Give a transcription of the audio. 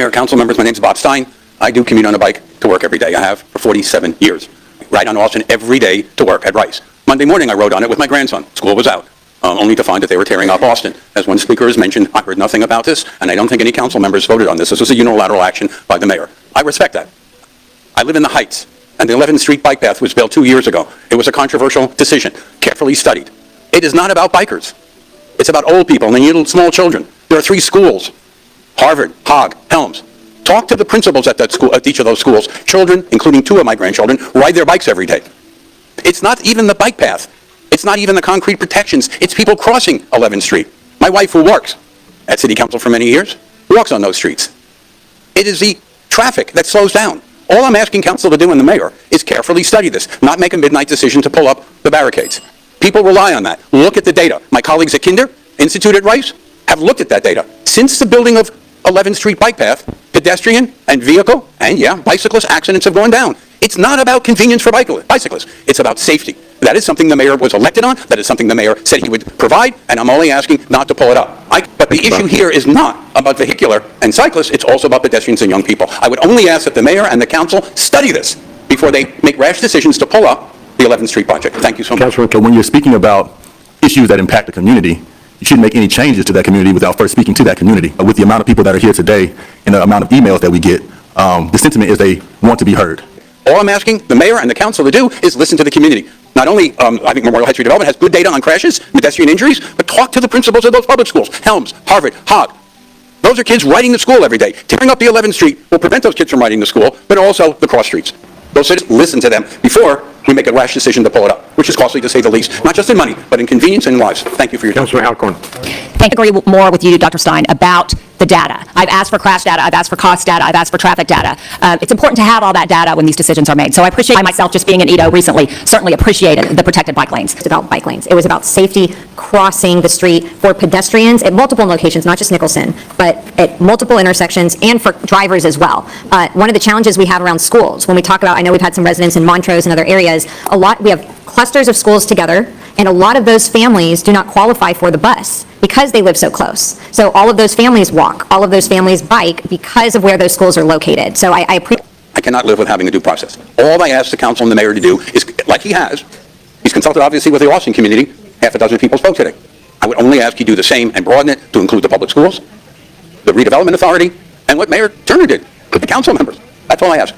Mayor, council members, my name is Bob Stein. I do commute on a bike to work every day. I have for 47 years. Ride on Austin every day to work at Rice. Monday morning I rode on it with my grandson. School was out, only to find that they were tearing up Austin. As one speaker has mentioned, I heard nothing about this, and I don't think any council members voted on this. This was a unilateral action by the mayor. I respect that. I live in the Heights, and the 11th Street bike path was built 2 years ago. It was a controversial decision, carefully studied. It is not about bikers. It's about old people and little small children. There are 3 schools, Harvard, Haag, Helms. Talk to the principals at that school, at each of those schools. Children, including 2 of my grandchildren, ride their bikes every day. It's not even the bike path. It's not even the concrete protections. It's people crossing 11th Street. My wife, who works at City Council for many years, walks on those streets. It is the traffic that slows down. All I'm asking council to do and the mayor is carefully study this, not make a midnight decision to pull up the barricades. People rely on that. Look at the data. My colleagues at Kinder Institute at Rice have looked at that data. Since the building of 11th Street bike path, pedestrian and vehicle, and bicyclist accidents have gone down. It's not about convenience for bicyclists. It's about safety. That is something the mayor was elected on. That is something the mayor said he would provide, and I'm only asking not to pull it up. But the issue here is not about vehicular and cyclists. It's also about pedestrians and young people. I would only ask that the mayor and the council study this before they make rash decisions to pull up the 11th Street project. Thank you so much. Councilman, when you're speaking about issues that impact the community, you shouldn't make any changes to that community without first speaking to that community. With the amount of people that are here today and the amount of emails that we get, the sentiment is they want to be heard. All I'm asking the mayor and the council to do is listen to the community. Not only, I think Memorial High Street Development has good data on crashes, pedestrian injuries, but talk to the principals of those public schools. Helms, Harvard, Haag. Those are kids riding to school every day. Tearing up the 11th Street will prevent those kids from riding to school, but also the cross streets. Those citizens, listen to them before we make a rash decision to pull it up, which is costly to say the least, not just in money, but in convenience and in lives. Thank you for your time. Councilman Alcorn. I agree more with you, Dr. Stein, about the data. I've asked for crash data, I've asked for cost data, I've asked for traffic data. It's important to have all that data when these decisions are made. So I appreciate myself just being in Edo recently, certainly appreciated the protected bike lanes. It's about bike lanes. It was about safety crossing the street for pedestrians at multiple locations, not just Nicholson, but at multiple intersections and for drivers as well. One of the challenges we have around schools, when we talk about, I know we've had some residents in Montrose and other areas, we have clusters of schools together, and a lot of those families do not qualify for the bus because they live so close. So all of those families walk, all of those families bike because of where those schools are located. So I appreciate. I cannot live with having a due process. All I ask the council and the mayor to do is, like he has, he's consulted obviously with the Austin community, half a dozen people spoke today. I would only ask you do the same and broaden it to include the public schools, the redevelopment authority, and what Mayor Turner did with the council members. That's all I ask.